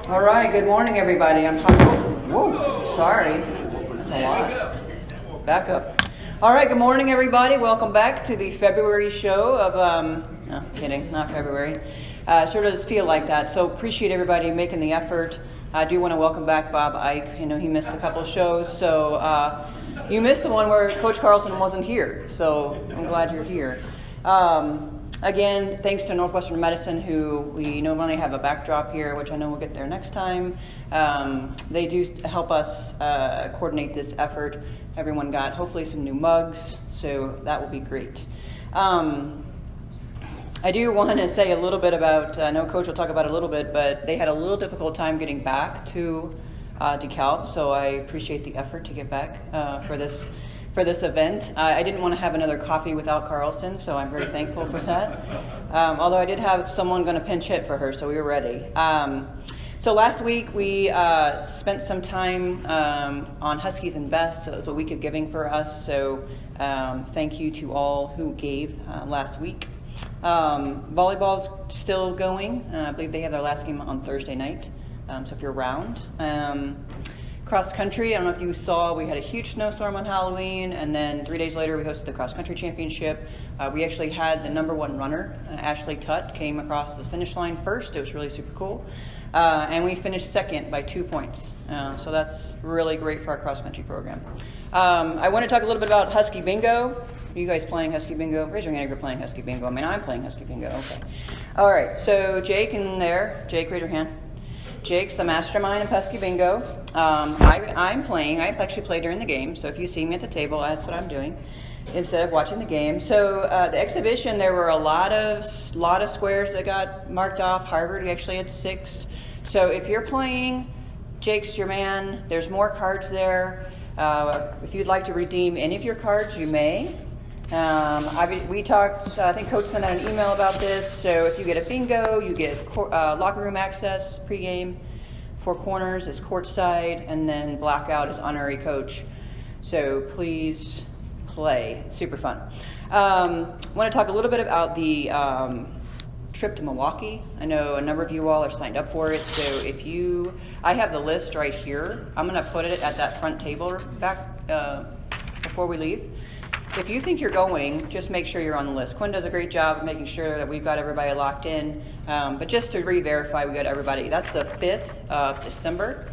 All right, good morning, everybody. I'm whoa, sorry. That's a lot. Back up. All right, good morning, everybody. Welcome back to the February show of, no, kidding, not February. Sure does feel like that, so appreciate everybody making the effort. I do want to welcome back Bob Ike. You know, he missed a couple of shows, so you missed the one where Coach Carlsen wasn't here, so I'm glad you're here. Again, thanks to Northwestern Medicine, who we normally have a backdrop here, which I know we'll get there next time. They do help us coordinate this effort. Everyone got hopefully some new mugs, so that will be great. I do want to say a little bit about, I know Coach will talk about it a little bit, but they had a little difficult time getting back to DeKalb, so I appreciate the effort to get back for this event. I didn't want to have another coffee without Carlsen, so I'm very thankful for that. Although I did have someone going to pinch hit for her, so we were ready. So last week we spent some time on Huskies Invest, so it was a week of giving for us, so thank you to all who gave last week. Volleyball's still going. I believe they have their last game on Thursday night, so if you're around. Cross country, I don't know if you saw, we had a huge snowstorm on Halloween, and then 3 days later we hosted the cross country championship. We actually had the number one runner, Ashley Tutt, came across the finish line first. It was really super cool. And we finished second by 2 points. So that's really great for our cross country program. I want to talk a little bit about Husky Bingo. Are you guys playing Husky Bingo? Raise your hand if you're playing Husky Bingo. I mean, I'm playing Husky Bingo. Okay. All right. So Jake in there. Jake, raise your hand. Jake's the mastermind of Husky Bingo. I'm playing. I actually play during the game. So if you see me at the table, that's what I'm doing instead of watching the game. So the exhibition, there were a lot of squares that got marked off. Harvard, we actually had 6. So if you're playing, Jake's your man. There's more cards there. If you'd like to redeem any of your cards, you may. We talked, I think Coach sent out an email about this, so if you get a bingo, you get locker room access pregame. 4 corners is courtside, and then blackout is honorary coach. So please play. It's super fun. I want to talk a little bit about the trip to Milwaukee. I know a number of you all are signed up for it, so I have the list right here. I'm going to put it at that front table back before we leave. If you think you're going, just make sure you're on the list. Quinn does a great job of making sure that we've got everybody locked in. But just to re-verify, we got everybody. That's the 5th of December.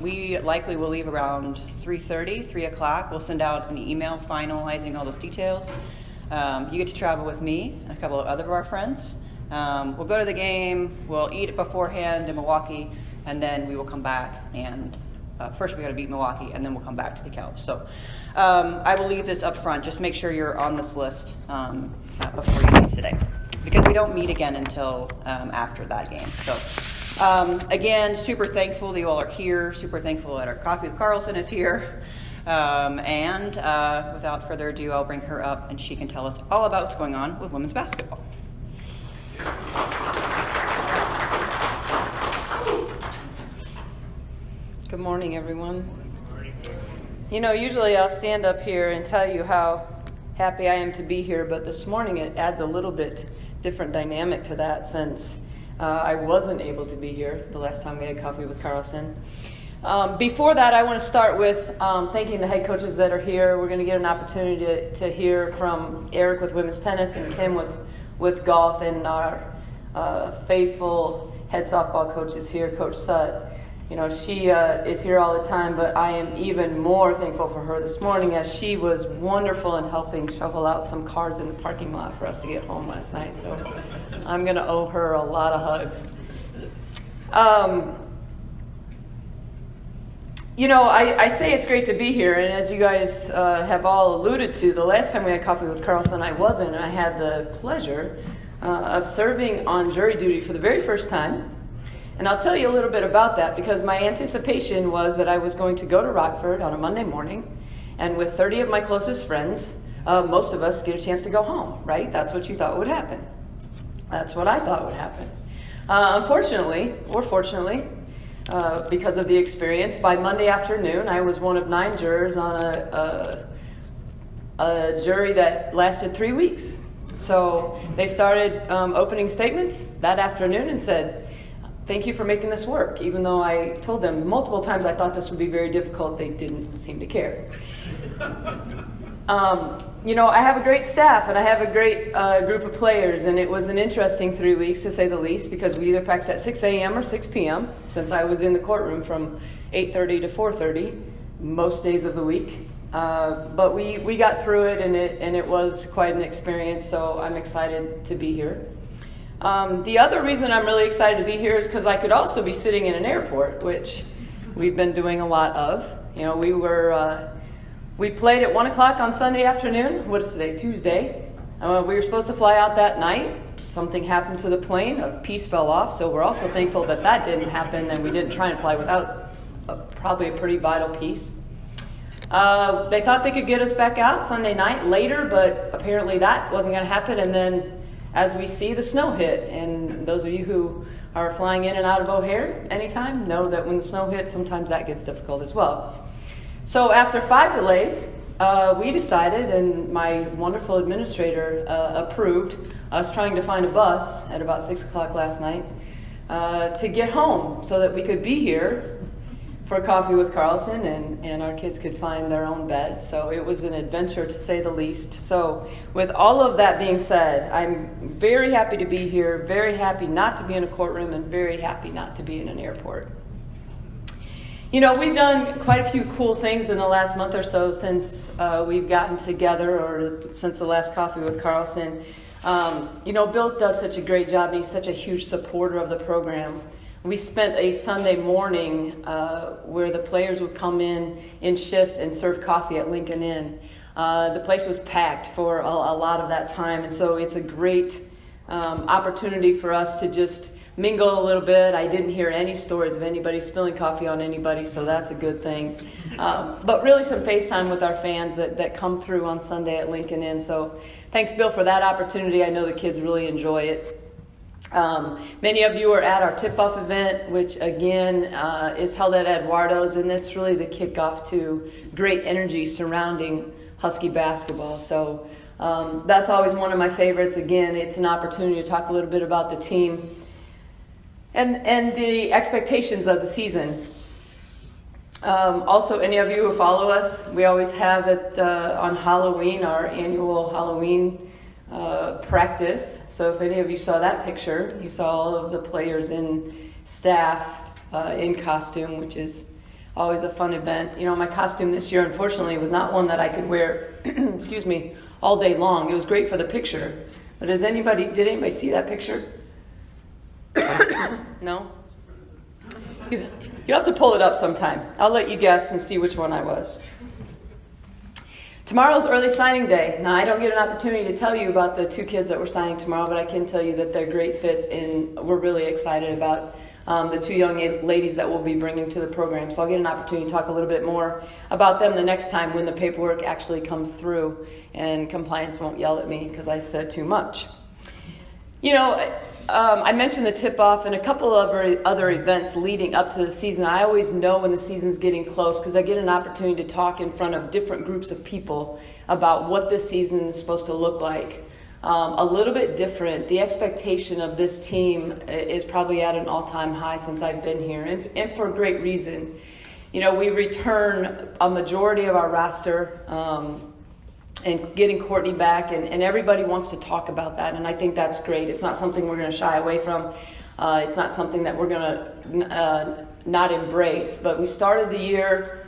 We likely will leave around 3:30, 3 o'clock. We'll send out an email finalizing all those details. You get to travel with me and a couple of other of our friends. We'll go to the game. We'll eat it beforehand in Milwaukee, and then we will come back. And first we got to beat Milwaukee, and then we'll come back to DeKalb. So I will leave this up front. Just make sure you're on this list before you leave today, because we don't meet again until after that game. So again, super thankful that you all are here. Super thankful that our Coffee with Carlsen is here. And without further ado, I'll bring her up, and she can tell us all about what's going on with women's basketball. Good morning, everyone. You know, usually I'll stand up here and tell you how happy I am to be here, but this morning it adds a little bit different dynamic to that, since I wasn't able to be here the last time we had coffee with Carlsen. Before that, I want to start with thanking the head coaches that are here. We're going to get an opportunity to hear from Eric with women's tennis and Kim with golf, and our faithful head softball coach is here, Coach Sutt. You know, she is here all the time, but I am even more thankful for her this morning, as she was wonderful in helping shovel out some cars in the parking lot for us to get home last night. So I'm going to owe her a lot of hugs. You know, I say it's great to be here, and as you guys have all alluded to, the last time we had coffee with Carlsen, I wasn't. I had the pleasure of serving on jury duty for the very first time. And I'll tell you a little bit about that, because my anticipation was that I was going to go to Rockford on a Monday morning, and with 30 of my closest friends, most of us get a chance to go home, right? That's what you thought would happen. That's what I thought would happen. Unfortunately, or fortunately, because of the experience, by Monday afternoon, I was one of 9 jurors on a jury that lasted 3 weeks. So they started opening statements that afternoon and said, "Thank you for making this work." Even though I told them multiple times I thought this would be very difficult, they didn't seem to care. I have a great staff and I have a great group of players, and it was an interesting 3 weeks to say the least, because we either practiced at 6 a.m. or 6 p.m. since I was in the courtroom from 8:30 to 4:30 most days of the week. But we got through it, and it was quite an experience, so I'm excited to be here. The other reason I'm really excited to be here is because I could also be sitting in an airport, which we've been doing a lot of. We played at 1 o'clock on Sunday afternoon. What is today? Tuesday. We were supposed to fly out that night. Something happened to the plane. A piece fell off, so we're also thankful that didn't happen, and we didn't try and fly without probably a pretty vital piece. They thought they could get us back out Sunday night later, but apparently that wasn't going to happen. And then, as we see, the snow hit. And those of you who are flying in and out of O'Hare anytime know that when the snow hits, sometimes that gets difficult as well. So after 5 delays, we decided, and my wonderful administrator approved us trying to find a bus at about 6 o'clock last night to get home so that we could be here for coffee with Carlsen, and our kids could find their own bed. So it was an adventure, to say the least. So with all of that being said, I'm very happy to be here, very happy not to be in a courtroom, and very happy not to be in an airport. We've done quite a few cool things in the last month or so since we've gotten together, or since the last coffee with Carlsen. Bill does such a great job, and he's such a huge supporter of the program. We spent a Sunday morning where the players would come in shifts and serve coffee at Lincoln Inn. The place was packed for a lot of that time, and so it's a great opportunity for us to just mingle a little bit. I didn't hear any stories of anybody spilling coffee on anybody, so that's a good thing. But really some FaceTime with our fans that come through on Sunday at Lincoln Inn. So thanks, Bill, for that opportunity. I know the kids really enjoy it. Many of you are at our tip-off event, which again is held at Eduardo's, and it's really the kickoff to great energy surrounding Husky basketball. So that's always one of my favorites. Again, it's an opportunity to talk a little bit about the team and the expectations of the season. Also, any of you who follow us, we always have it on Halloween, our annual Halloween practice. So if any of you saw that picture, you saw all of the players and staff in costume, which is always a fun event. My costume this year, unfortunately, was not one that I could wear excuse me, all day long. It was great for the picture, but did anybody see that picture? No? You have to pull it up sometime. I'll let you guess and see which one I was. Tomorrow's early signing day. Now, I don't get an opportunity to tell you about the 2 kids that we're signing tomorrow, but I can tell you that they're great fits, and we're really excited about the 2 young ladies that we'll be bringing to the program. So I'll get an opportunity to talk a little bit more about them the next time when the paperwork actually comes through and compliance won't yell at me because I've said too much. I mentioned the tip-off and a couple of other events leading up to the season. I always know when the season's getting close because I get an opportunity to talk in front of different groups of people about what this season is supposed to look like. A little bit different. The expectation of this team is probably at an all-time high since I've been here, and for a great reason. We return a majority of our roster, and getting Courtney back, and everybody wants to talk about that, and I think that's great. It's not something we're going to shy away from. It's not something that we're going to not embrace, but we started the year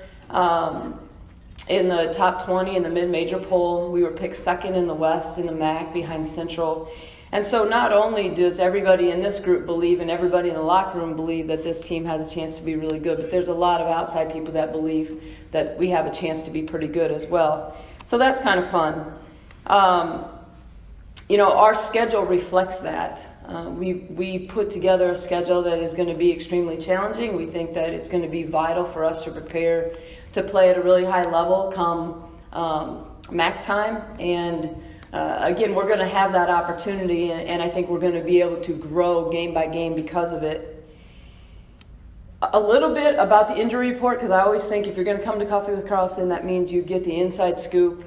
in the top 20 in the mid-major poll. We were picked second in the West in the MAC behind Central. And so not only does everybody in this group believe and everybody in the locker room believe that this team has a chance to be really good, but there's a lot of outside people that believe that we have a chance to be pretty good as well. So that's kind of fun. Our schedule reflects that. We put together a schedule that is going to be extremely challenging. We think that it's going to be vital for us to prepare to play at a really high level come MAC time. And again, we're going to have that opportunity, and I think we're going to be able to grow game by game because of it. A little bit about the injury report, because I always think if you're going to come to Coffee with Carlsen, that means you get the inside scoop.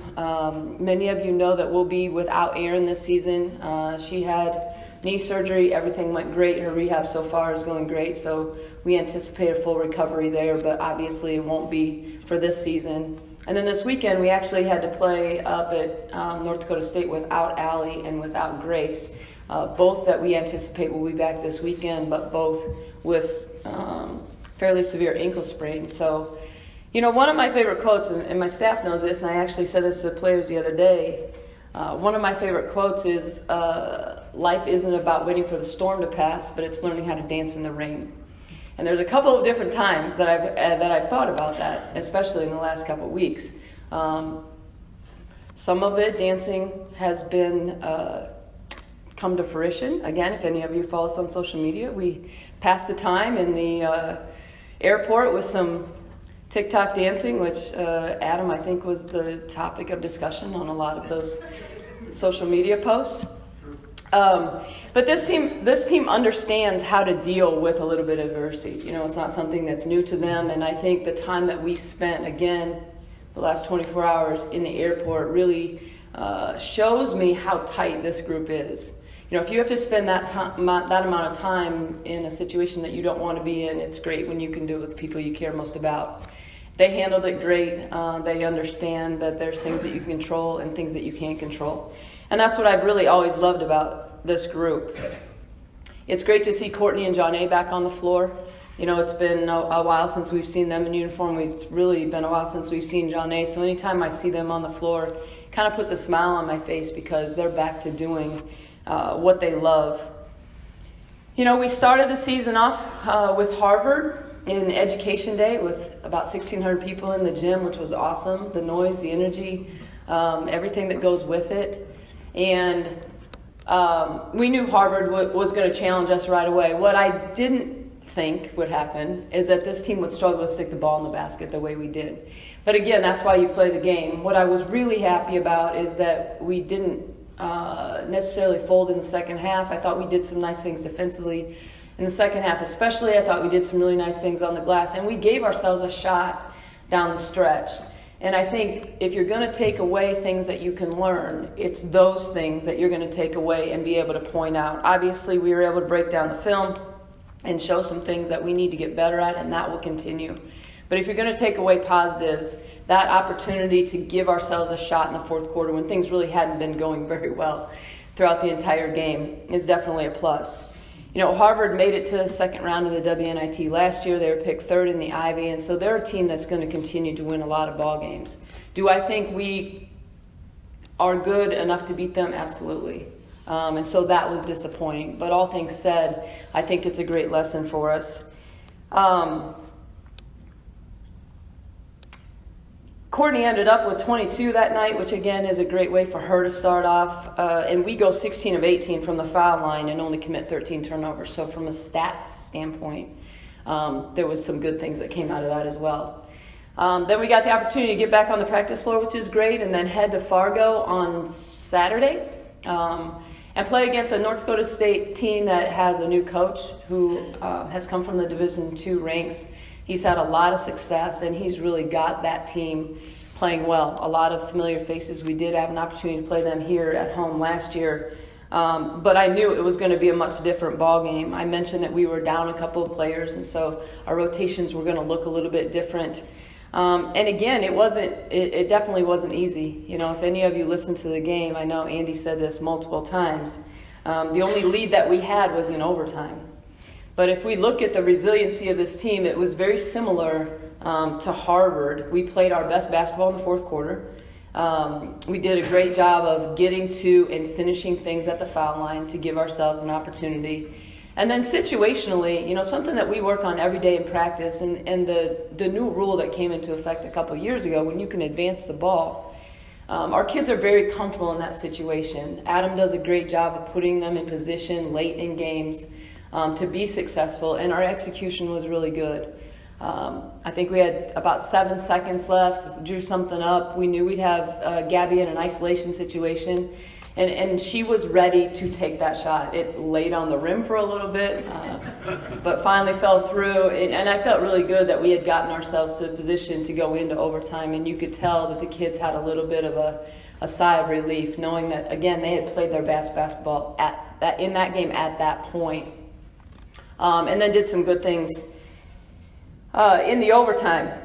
Many of you know that we'll be without Erin this season. She had knee surgery. Everything went great. Her rehab so far is going great, so we anticipate a full recovery there, but obviously it won't be for this season. And then this weekend, we actually had to play up at North Dakota State without Allie and without Grace. Both that we anticipate will be back this weekend, but both with fairly severe ankle sprains. So, one of my favorite quotes, and my staff knows this, and I actually said this to the players the other day, one of my favorite quotes is, life isn't about waiting for the storm to pass, but it's learning how to dance in the rain. And there's a couple of different times that I've thought about that, especially in the last couple of weeks. Some of it, dancing, has been come to fruition. Again, if any of you follow us on social media, we passed the time in the airport with some TikTok dancing, which Adam, I think, was the topic of discussion on a lot of those social media posts. But this team understands how to deal with a little bit of adversity. It's not something that's new to them, and I think the time that we spent, again, the last 24 hours in the airport really shows me how tight this group is. If you have to spend that amount of time in a situation that you don't want to be in, it's great when you can do it with people you care most about. They handled it great. They understand that there's things that you can control and things that you can't control. And that's what I've really always loved about this group. It's great to see Courtney and John A. back on the floor. It's been a while since we've seen them in uniform. It's really been a while since we've seen John A. So anytime I see them on the floor, it kind of puts a smile on my face because they're back to doing what they love. We started the season off with Harvard in Education Day with about 1,600 people in the gym, which was awesome. The noise, the energy, everything that goes with it. And we knew Harvard was going to challenge us right away. What I didn't think would happen is that this team would struggle to stick the ball in the basket the way we did. But again, that's why you play the game. What I was really happy about is that we didn't necessarily fold in the second half. I thought we did some nice things defensively in the second half, especially. I thought we did some really nice things on the glass, and we gave ourselves a shot down the stretch. And I think if you're going to take away things that you can learn, it's those things that you're going to take away and be able to point out. Obviously, we were able to break down the film and show some things that we need to get better at, and that will continue. But if you're going to take away positives, that opportunity to give ourselves a shot in the fourth quarter when things really hadn't been going very well throughout the entire game is definitely a plus. Harvard made it to the second round of the WNIT last year. They were picked third in the Ivy, and so they're a team that's going to continue to win a lot of ball games. Do I think we are good enough to beat them? Absolutely. And so that was disappointing. But all things said, I think it's a great lesson for us. Courtney ended up with 22 that night, which again is a great way for her to start off. And we go 16 of 18 from the foul line and only commit 13 turnovers. So from a stat standpoint, there was some good things that came out of that as well. Then we got the opportunity to get back on the practice floor, which is great, and then head to Fargo on Saturday and play against a North Dakota State team that has a new coach who has come from the Division II ranks. He's had a lot of success, and he's really got that team playing well. A lot of familiar faces. We did have an opportunity to play them here at home last year, but I knew it was going to be a much different ball game. I mentioned that we were down a couple of players, and so our rotations were going to look a little bit different. And again, it definitely wasn't easy. If any of you listened to the game, I know Andy said this multiple times. The only lead that we had was in overtime. But if we look at the resiliency of this team, it was very similar to Harvard. We played our best basketball in the fourth quarter. We did a great job of getting to and finishing things at the foul line to give ourselves an opportunity. And then situationally, something that we work on every day in practice, and the new rule that came into effect a couple of years ago, when you can advance the ball, our kids are very comfortable in that situation. Adam does a great job of putting them in position late in games to be successful, and our execution was really good. I think we had about 7 seconds left, drew something up. We knew we'd have Gabby in an isolation situation, And she was ready to take that shot. It laid on the rim for a little bit, but finally fell through. And I felt really good that we had gotten ourselves to a position to go into overtime. And you could tell that the kids had a little bit of a sigh of relief, knowing that, again, they had played their best basketball in that game at that point. And then did some good things in the overtime.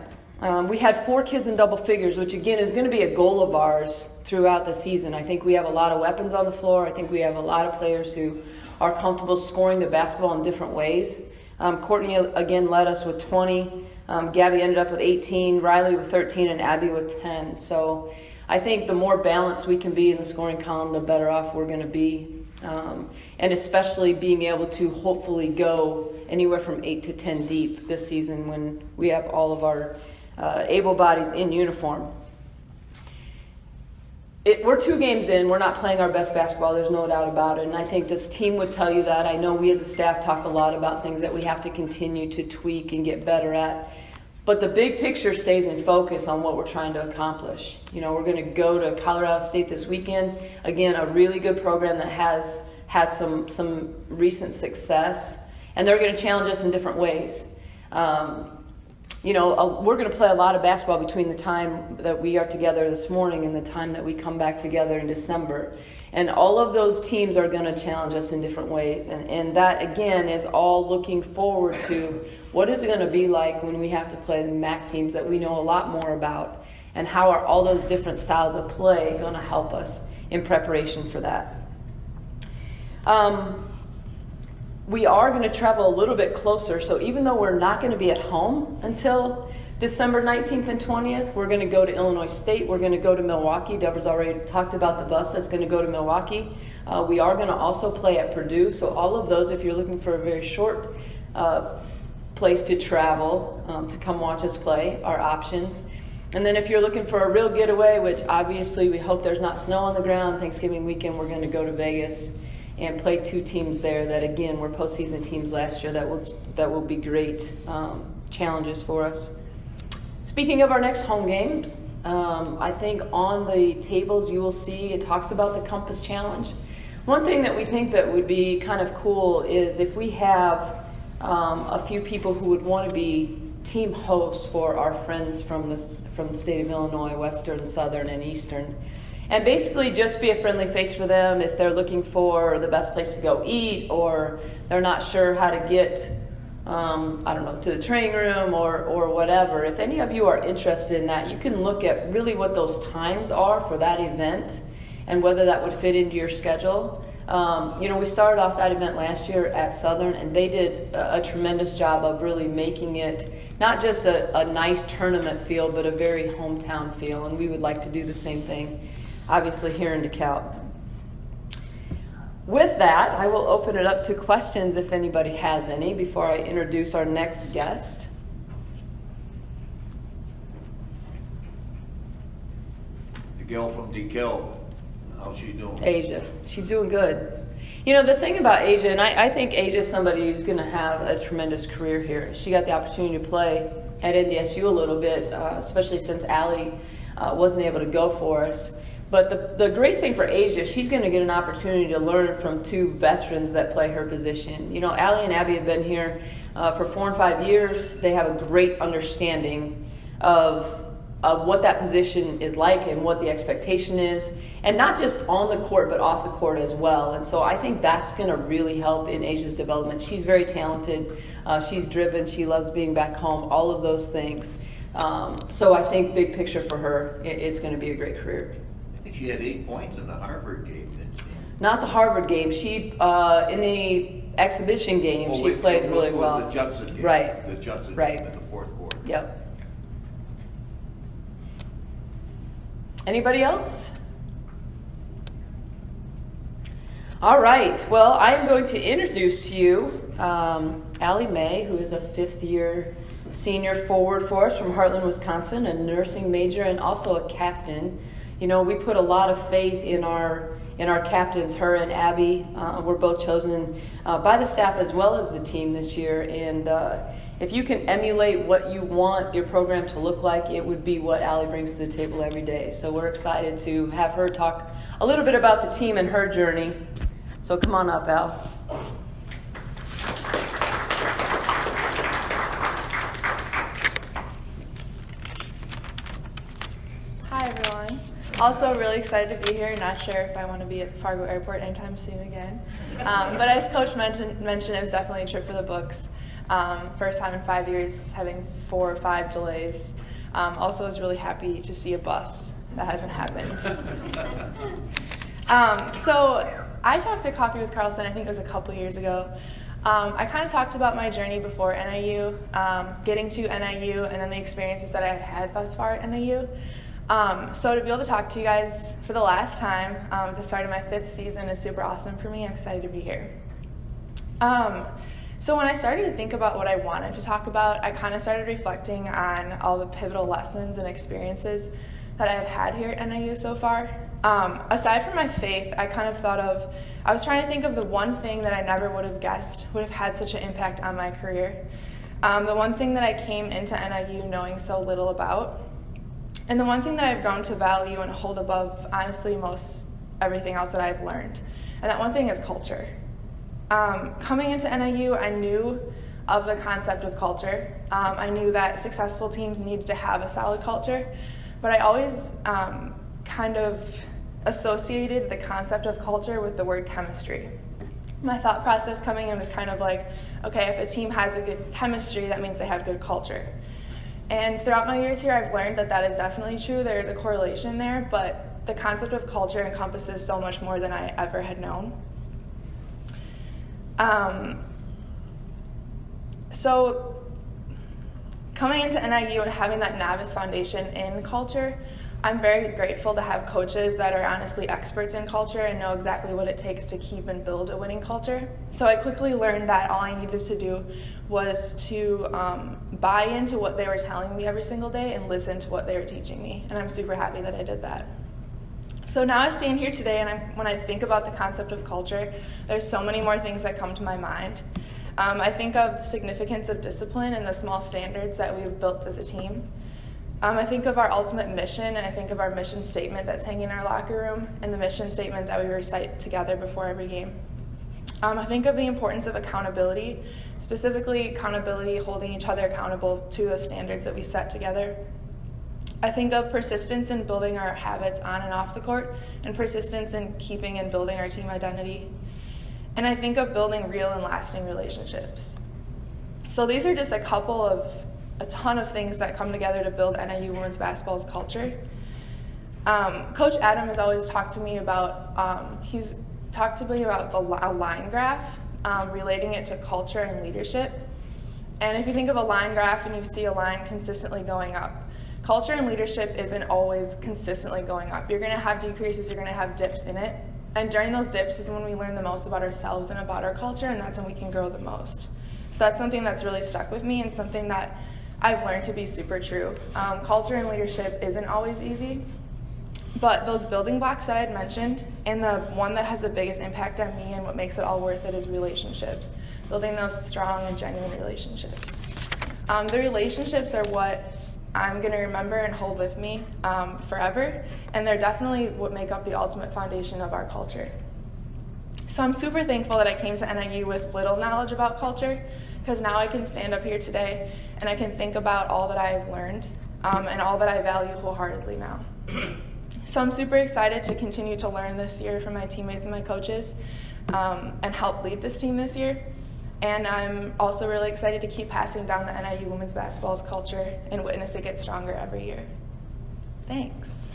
We had 4 kids in double figures, which again is going to be a goal of ours throughout the season. I think we have a lot of weapons on the floor. I think we have a lot of players who are comfortable scoring the basketball in different ways. Courtney again led us with 20. Gabby ended up with 18, Riley with 13, and Abby with 10. So I think the more balanced we can be in the scoring column, the better off we're going to be. And especially being able to hopefully go anywhere from 8 to 10 deep this season when we have all of our able bodies in uniform. We're 2 games in. We're not playing our best basketball. There's no doubt about it. And I think this team would tell you that. I know we as a staff talk a lot about things that we have to continue to tweak and get better at. But the big picture stays in focus on what we're trying to accomplish. You know, we're going to go to Colorado State this weekend. Again, a really good program that has had some recent success. And they're going to challenge us in different ways. We're going to play a lot of basketball between the time that we are together this morning and the time that we come back together in December. And all of those teams are going to challenge us in different ways. And that, again, is all looking forward to what is it going to be like when we have to play the MAC teams that we know a lot more about, and how are all those different styles of play going to help us in preparation for that. We are going to travel a little bit closer, so even though we're not going to be at home until December 19th and 20th, we're going to go to Illinois State, we're going to go to Milwaukee. Deborah's already talked about the bus that's going to go to Milwaukee. We are going to also play at Purdue, so all of those, if you're looking for a very short place to travel to come watch us play, are options. And then if you're looking for a real getaway, which obviously we hope there's not snow on the ground, Thanksgiving weekend we're going to go to Vegas and play 2 teams there that, again, were postseason teams last year that will be great challenges for us. Speaking of our next home games, I think on the tables you will see it talks about the Compass Challenge. One thing that we think that would be kind of cool is if we have a few people who would want to be team hosts for our friends from the state of Illinois, Western, Southern, and Eastern. And basically just be a friendly face for them if they're looking for the best place to go eat, or they're not sure how to get, to the training room or whatever. If any of you are interested in that, you can look at really what those times are for that event and whether that would fit into your schedule. We started off that event last year at Southern, and they did a tremendous job of really making it not just a nice tournament feel, but a very hometown feel. And we would like to do the same thing, obviously, here in DeKalb. With that, I will open it up to questions if anybody has any before I introduce our next guest. The girl from DeKalb, how's she doing? Asia. She's doing good. You know, the thing about Asia, and I think Asia is somebody who's going to have a tremendous career here. She got the opportunity to play at NDSU a little bit, especially since Allie wasn't able to go for us. But the great thing for Asia, she's going to get an opportunity to learn from 2 veterans that play her position. You know, Allie and Abby have been here for 4 and 5 years. They have a great understanding of what that position is like and what the expectation is. And not just on the court, but off the court as well. And so I think that's going to really help in Asia's development. She's very talented. She's driven. She loves being back home, all of those things. So I think big picture for her, it's going to be a great career. I think she had 8 points in the Harvard game, didn't she? Not the Harvard game. She, in the exhibition game, she played really well. The Judson game. Right. The Judson right. game in the 4th quarter. Yep. Anybody else? All right. Well, I am going to introduce to you Allie May, who is a 5th-year senior forward for us from Heartland, Wisconsin, a nursing major and also a captain. You know, we put a lot of faith in our captains. Her and Abby were both chosen by the staff as well as the team this year, if you can emulate what you want your program to look like, it would be what Allie brings to the table every day. So we're excited to have her talk a little bit about the team and her journey. So come on up, Al. Hi, everyone. Also really excited to be here. Not sure if I want to be at Fargo Airport anytime soon again. But as Coach mentioned, it was definitely a trip for the books. First time in 5 years having 4 or 5 delays. Also was really happy to see a bus. That hasn't happened. So I talked to Coffee with Carlsen, I think it was a couple years ago. I kind of talked about my journey before NIU, getting to NIU, and then the experiences that I had had thus far at NIU. So to be able to talk to you guys for the last time at the start of my 5th season is super awesome for me. I'm excited to be here. So when I started to think about what I wanted to talk about, I kind of started reflecting on all the pivotal lessons and experiences that I've had here at NIU so far. Aside from my faith, I was trying to think of the one thing that I never would have guessed would have had such an impact on my career. The one thing that I came into NIU knowing so little about. And the one thing that I've grown to value and hold above, honestly, most everything else that I've learned. And that one thing is culture. Coming into NIU, I knew of the concept of culture. I knew that successful teams needed to have a solid culture, but I always kind of associated the concept of culture with the word chemistry. My thought process coming in was kind of like, okay, if a team has a good chemistry, that means they have good culture. And throughout my years here, I've learned that that is definitely true. There is a correlation there, but the concept of culture encompasses so much more than I ever had known. So coming into NIU and having that novice foundation in culture, I'm very grateful to have coaches that are honestly experts in culture and know exactly what it takes to keep and build a winning culture. So I quickly learned that all I needed to do was to buy into what they were telling me every single day and listen to what they were teaching me. And I'm super happy that I did that. So now I stand here today, and when I think about the concept of culture, there's so many more things that come to my mind. I think of the significance of discipline and the small standards that we've built as a team. I think of our ultimate mission, and I think of our mission statement that's hanging in our locker room, and the mission statement that we recite together before every game. I think of the importance of accountability, specifically accountability, holding each other accountable to the standards that we set together. I think of persistence in building our habits on and off the court, and persistence in keeping and building our team identity. And I think of building real and lasting relationships. So these are just a ton of things that come together to build NIU women's basketball's culture. Coach Adam has always talked to me about, a line graph, relating it to culture and leadership. And if you think of a line graph and you see a line consistently going up, culture and leadership isn't always consistently going up. You're going to have decreases, you're going to have dips in it. And during those dips is when we learn the most about ourselves and about our culture, and that's when we can grow the most. So that's something that's really stuck with me and something that I've learned to be super true. Culture and leadership isn't always easy, but those building blocks that I had mentioned, and the one that has the biggest impact on me and what makes it all worth it is relationships. Building those strong and genuine relationships. The relationships are what I'm going to remember and hold with me forever, and they're definitely what make up the ultimate foundation of our culture. So I'm super thankful that I came to NIU with little knowledge about culture, because now I can stand up here today and I can think about all that I have learned and all that I value wholeheartedly now. So I'm super excited to continue to learn this year from my teammates and my coaches and help lead this team this year. And I'm also really excited to keep passing down the NIU women's basketball's culture and witness it get stronger every year. Thanks.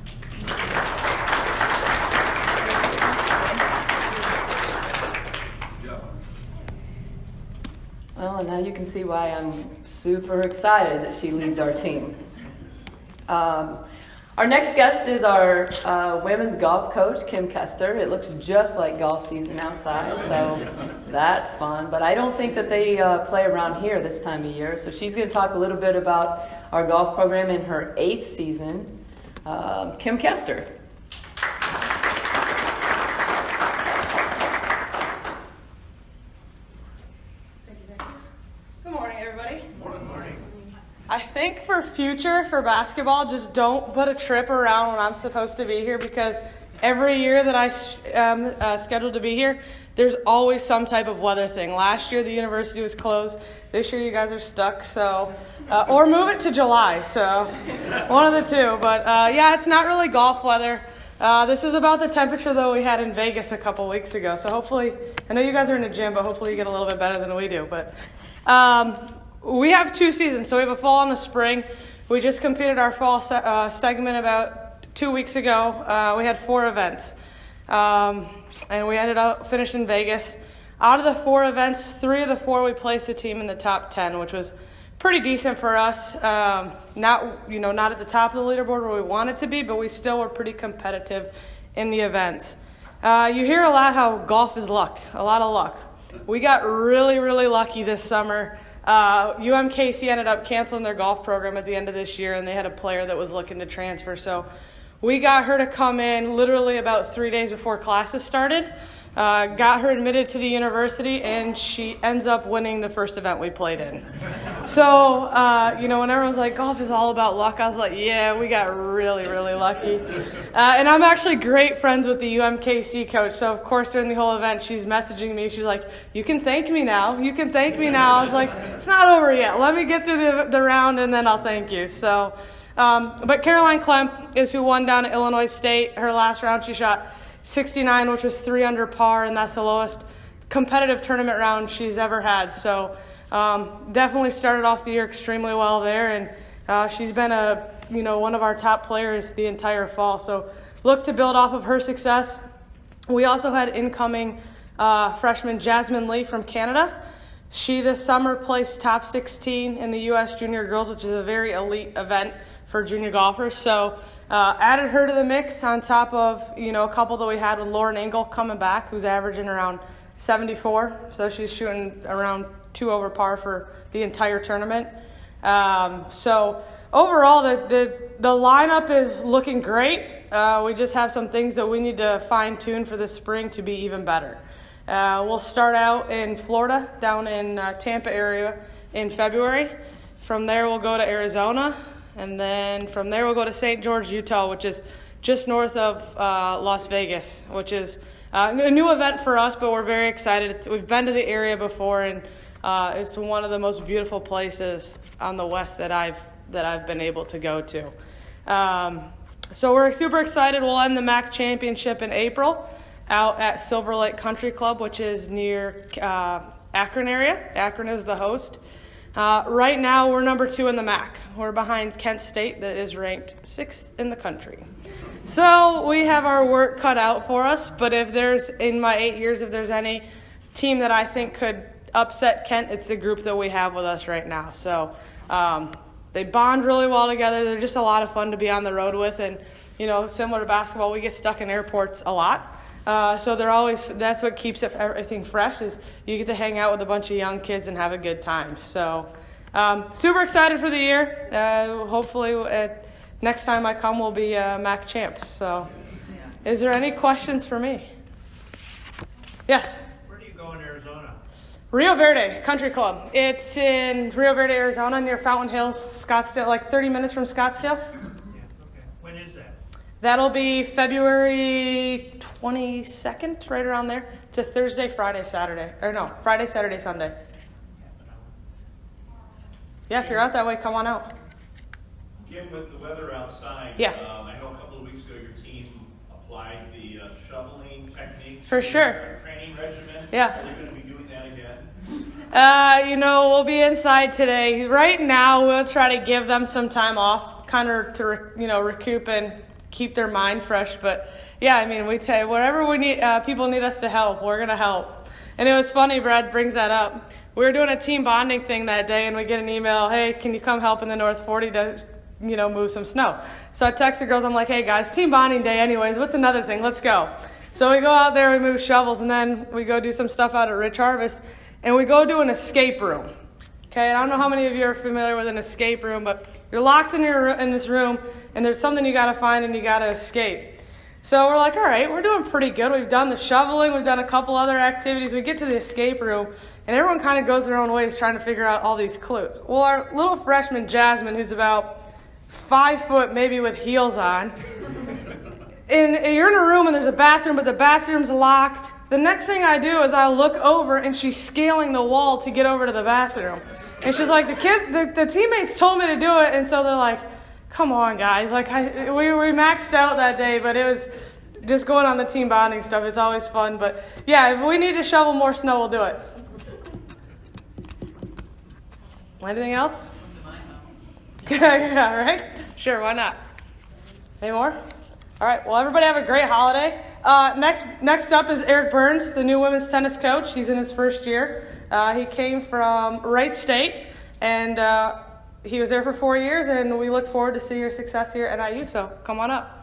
Well, and now you can see why I'm super excited that she leads our team. Our next guest is our women's golf coach, Kim Castor. It looks just like golf season outside, so that's fun. But I don't think that they play around here this time of year. So she's going to talk a little bit about our golf program in her 8th season. Kim Castor. Good morning, everybody. Morning. future for basketball. Just don't put a trip around when I'm supposed to be here, because every year that I am scheduled to be here, there's always some type of weather thing. Last year, the university was closed. This year, you guys are stuck, so or move it to July. So one of the two. But yeah, it's not really golf weather. This is about the temperature though we had in Vegas a couple weeks ago. So hopefully, I know you guys are in the gym, but hopefully you get a little bit better than we do. But we have 2 seasons, so we have a fall and a spring. We just completed our fall segment about 2 weeks ago. We had 4 events, and we ended up finishing in Vegas. Out of the 4 events, 3 of the 4 we placed the team in the top 10, which was pretty decent for us. Not at the top of the leaderboard where we wanted to be, but we still were pretty competitive in the events. You hear a lot how golf is luck, a lot of luck. We got really, really lucky this summer. UMKC ended up canceling their golf program at the end of this year, and they had a player that was looking to transfer. So we got her to come in literally about 3 days before classes started. Got her admitted to the university, and she ends up winning the first event we played in. So, when everyone's like, golf is all about luck, I was like, yeah, we got really, really lucky. And I'm actually great friends with the UMKC coach. So, of course, during the whole event, she's messaging me. She's like, you can thank me now. You can thank me now. I was like, it's not over yet. Let me get through the round, and then I'll thank you. So, but Caroline Klemp is who won down at Illinois State. Her last round, she shot 69, which was 3 under par, and that's the lowest competitive tournament round she's ever had. So definitely started off the year extremely well there, and she's been one of our top players the entire fall. So look to build off of her success. We also had incoming freshman Jasmine Lee from Canada. She this summer placed top 16 in the U.S. Junior Girls, which is a very elite event for junior golfers. So added her to the mix on top of, a couple that we had with Lauren Engel coming back, who's averaging around 74. So she's shooting around 2 over par for the entire tournament. So overall, the lineup is looking great. We just have some things that we need to fine tune for the spring to be even better. We'll start out in Florida, down in Tampa area in February. From there, we'll go to Arizona. And then from there, we'll go to St. George, Utah, which is just north of Las Vegas, which is a new event for us, but we're very excited. We've been to the area before, and it's one of the most beautiful places on the west that I've been able to go to. So we're super excited. We'll end the MAC championship in April out at Silver Lake Country Club, which is near Akron area. Akron is the host. Right now, we're number 2 in the MAC. We're behind Kent State, that is ranked 6th in the country. So we have our work cut out for us, but in my 8 years, if there's any team that I think could upset Kent, it's the group that we have with us right now. So they bond really well together. They're just a lot of fun to be on the road with, and, similar to basketball, we get stuck in airports a lot. So that's what keeps everything fresh, is you get to hang out with a bunch of young kids and have a good time. So super excited for the year. Hopefully next time I come, we'll be MAC champs. So is there any questions for me? Yes? Where do you go in Arizona? Rio Verde Country Club. It's in Rio Verde, Arizona, near Fountain Hills, Scottsdale, like 30 minutes from Scottsdale. Yeah, okay. When is that? That'll be February 22nd, right around there. It's a Thursday, Friday, Saturday. Or no, Friday, Saturday, Sunday. Yeah, if you're out that way, come on out. Kim, with the weather outside, Yeah. I know a couple of weeks ago your team applied the shoveling technique. For to sure. your training regimen. Yeah. Are you going to be doing that again? We'll be inside today. Right now, we'll try to give them some time off, kind of to recoup and keep their mind fresh. But yeah, we tell you, whatever we need, people need us to help, we're gonna help. And it was funny, Brad brings that up. We were doing a team bonding thing that day, and we get an email, hey, can you come help in the North 40 to, move some snow? So I text the girls, I'm like, hey guys, team bonding day anyways, what's another thing? Let's go. So we go out there, we move shovels, and then we go do some stuff out at Rich Harvest, and we go do an escape room. Okay, I don't know how many of you are familiar with an escape room, but you're locked in this room, and there's something you gotta find and you gotta escape. So we're like, all right, we're doing pretty good. We've done the shoveling, we've done a couple other activities. We get to the escape room, and everyone kind of goes their own ways trying to figure out all these clues. Well, our little freshman, Jasmine, who's about 5 foot, maybe with heels on. And you're in a room and there's a bathroom, but the bathroom's locked. The next thing I do is I look over and she's scaling the wall to get over to the bathroom. And she's like, the teammates told me to do it, and so they're like, come on, guys. Like, we maxed out that day, but it was just going on the team bonding stuff. It's always fun. But, yeah, if we need to shovel more snow, we'll do it. Anything else? Yeah, right? Sure, why not? Any more? All right, well, everybody have a great holiday. Next up is Eric Burns, the new women's tennis coach. He's in his first year. He came from Wright State, and he was there for 4 years, and we look forward to see your success here at IU, so come on up.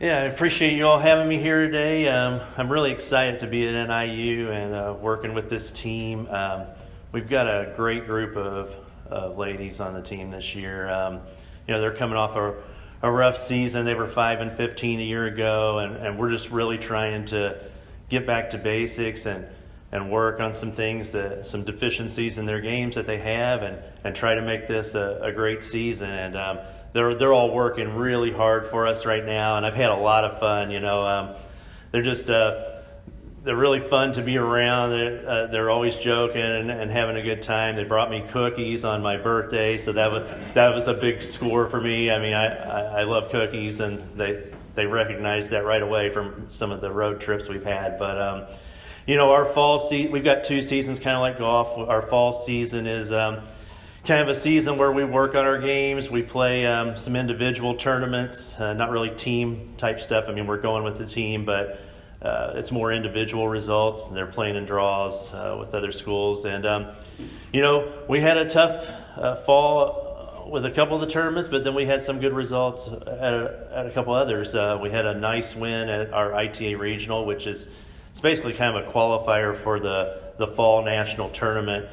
Yeah, I appreciate you all having me here today. I'm really excited to be at NIU and working with this team. We've got a great group of ladies on the team this year. They're coming off a rough season. They were 5-15 a year ago, and we're just really trying to get back to basics and work on some things, some deficiencies in their games that they have, and try to make this a great season. And they're all working really hard for us right now, and I've had a lot of fun. They're just they're really fun to be around. They're always joking and having a good time. They brought me cookies on my birthday, so that was a big score for me. I mean, I love cookies, and they recognized that right away from some of the road trips we've had. But our fall season, we've got 2 seasons, kind of like golf. Our fall season is kind of a season where we work on our games. We play some individual tournaments, not really team type stuff. I mean, we're going with the team, but it's more individual results. They're playing in draws with other schools. And, we had a tough fall with a couple of the tournaments, but then we had some good results at a couple others. We had a nice win at our ITA Regional, which is it's basically kind of a qualifier for the fall national tournament.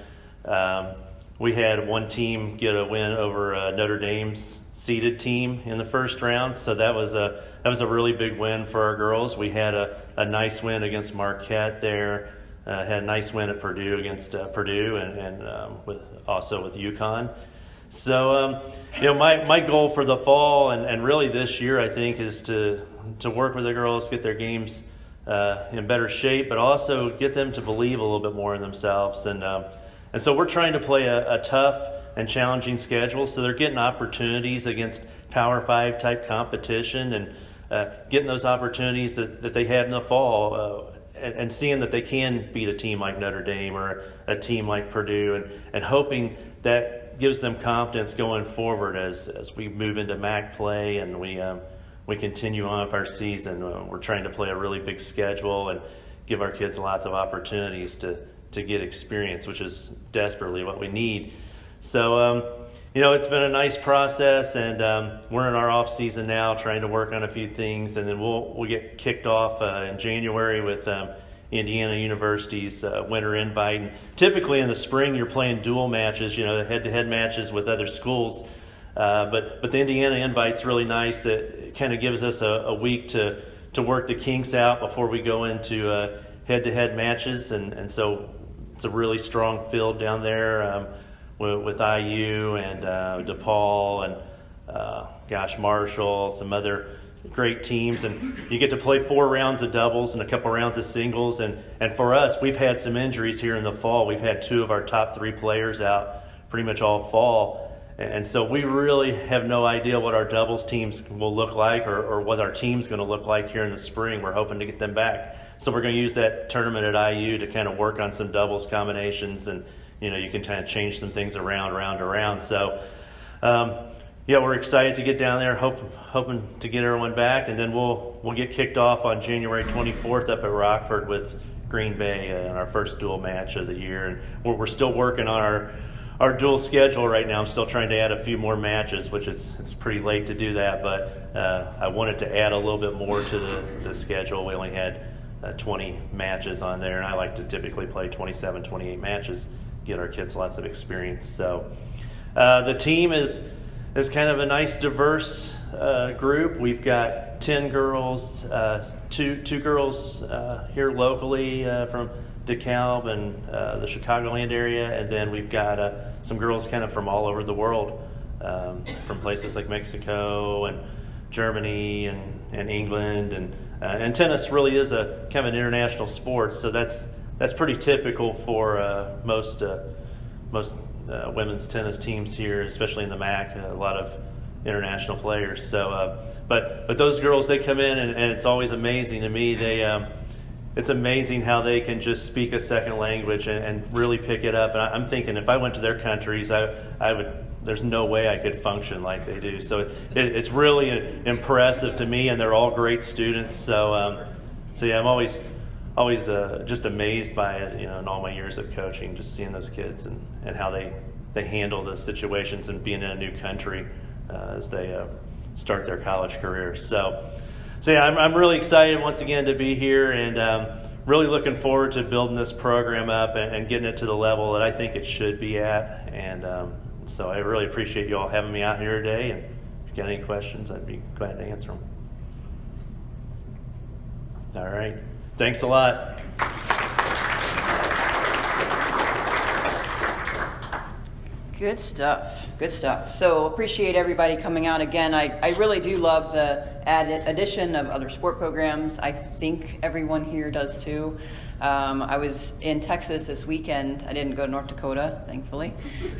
We had one team get a win over Notre Dame's seeded team in the first round, so that was a really big win for our girls. We had a nice win against Marquette there, had a nice win at Purdue against Purdue, and also with UConn. So my goal for the fall and really this year, I think, is to work with the girls, get their games in better shape, but also get them to believe a little bit more in themselves. And so we're trying to play a tough and challenging schedule, so they're getting opportunities against Power 5 type competition and getting those opportunities that they had in the fall and seeing that they can beat a team like Notre Dame or a team like Purdue and hoping that gives them confidence going forward as we move into MAC play and we continue on with our season. We're trying to play a really big schedule and give our kids lots of opportunities to get experience, which is desperately what we need. So, it's been a nice process, and we're in our off season now, trying to work on a few things, and then we'll get kicked off in January with Indiana University's winter invite. And typically in the spring, you're playing dual matches, head-to-head matches with other schools. But the Indiana invite's really nice. It kind of gives us a week to work the kinks out before we go into head-to-head matches, and so it's a really strong field down there with IU and DePaul and Marshall, some other great teams, and you get to play 4 rounds of doubles and a couple rounds of singles. And for us, we've had some injuries here in the fall. We've had 2 of our top 3 players out pretty much all fall, and so we really have no idea what our doubles teams will look like or what our team's going to look like here in the spring. We're hoping to get them back. So we're going to use that tournament at IU to kind of work on some doubles combinations, and you can kind of change some things around. So we're excited to get down there, hoping to get everyone back, and then we'll get kicked off on January 24th up at Rockford with Green Bay in our first dual match of the year. And we're still working on our dual schedule right now. I'm still trying to add a few more matches, which it's pretty late to do that, but I wanted to add a little bit more to the schedule. We only had 20 matches on there, and I like to typically play 27, 28 matches, get our kids lots of experience. So the team is kind of a nice diverse group. We've got 10 girls, two girls here locally from DeKalb and the Chicagoland area, and then we've got some girls kind of from all over the world, from places like Mexico and Germany and England, and tennis really is a kind of an international sport, so that's pretty typical for most women's tennis teams here, especially in the MAC. A lot of international players. So, but those girls, they come in, and it's always amazing to me. It's amazing how they can just speak a second language and really pick it up. And I'm thinking, if I went to their countries, I would. There's no way I could function like they do. So it's really impressive to me, and they're all great students. So yeah, I'm always just amazed by it, in all my years of coaching, just seeing those kids and how they handle the situations and being in a new country as they start their college careers. So yeah, I'm really excited once again to be here, and really looking forward to building this program up and getting it to the level that I think it should be at. And so I really appreciate you all having me out here today. And if you got any questions, I'd be glad to answer them. All right. Thanks a lot. Good stuff. Good stuff. So appreciate everybody coming out again. I really do love the addition of other sport programs. I think everyone here does too. I was in Texas this weekend. I didn't go to North Dakota, thankfully.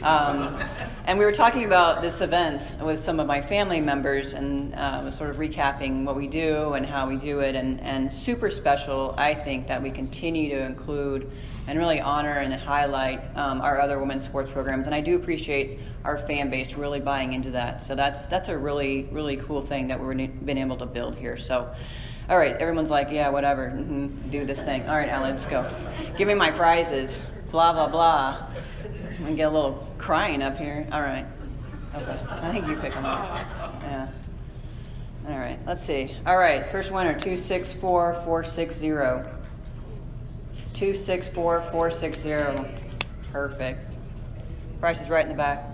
And we were talking about this event with some of my family members, and was sort of recapping what we do and how we do it. And super special, I think, that we continue to include and really honor and highlight our other women's sports programs. And I do appreciate our fan base really buying into that. So that's a really, really cool thing that we've been able to build here. So. All right, everyone's like, yeah, whatever, do this thing. All right, Allie, let's go. Give me my prizes, blah, blah, blah. I'm going to get a little crying up here. All right. Okay, I think you pick them up. Yeah. All right, let's see. All right, first winner, 264460. 264460. Perfect. Price is right in the back.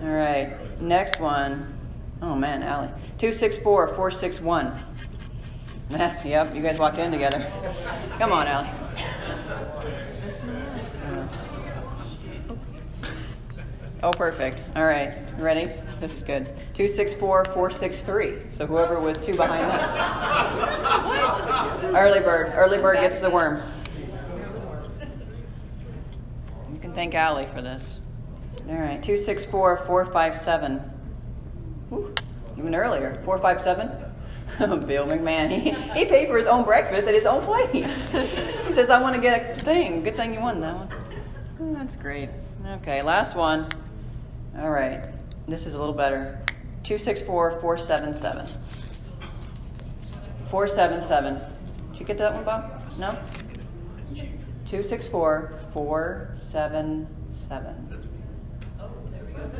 All right, next one. Oh, man, Allie. 264461. Yep, you guys walked in together. Come on, Allie. Oh, perfect. All right, ready? This is good. 264463. So whoever was two behind that. Early bird gets the worm. You can thank Allie for this. All right, 264457. Whew. Even earlier, 457. Bill McMahon, he paid for his own breakfast at his own place. He says, I want to get a thing. Good thing you won that one. Oh, that's great. Okay, last one. All right, this is a little better. 264477. 477. Did you get that one, Bob? No? 264477.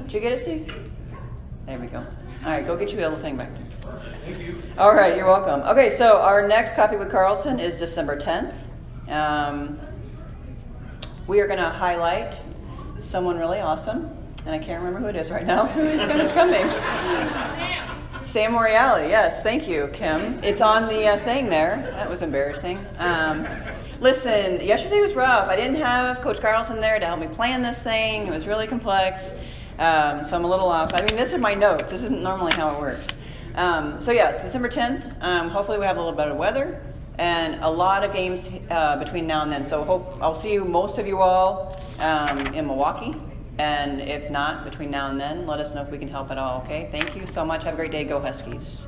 Did you get it, Steve? There we go. All right, go get you a little thing back there. Thank you. All right, you're welcome. Okay, so our next Coffee with Carlsen is December 10th. We are going to highlight someone really awesome, and I can't remember who it is right now. Who is going to come in? Sam Moriali, yes, thank you, Kim. It's on the thing there. That was embarrassing. Listen, yesterday was rough. I didn't have Coach Carlsen there to help me plan this thing. It was really complex. So I'm a little off. I mean, this is my notes. This isn't normally how it works. So yeah, December 10th. Hopefully we have a little better weather and a lot of games between now and then. So I'll see most of you all in Milwaukee. And if not, between now and then, let us know if we can help at all, okay? Thank you so much. Have a great day. Go Huskies.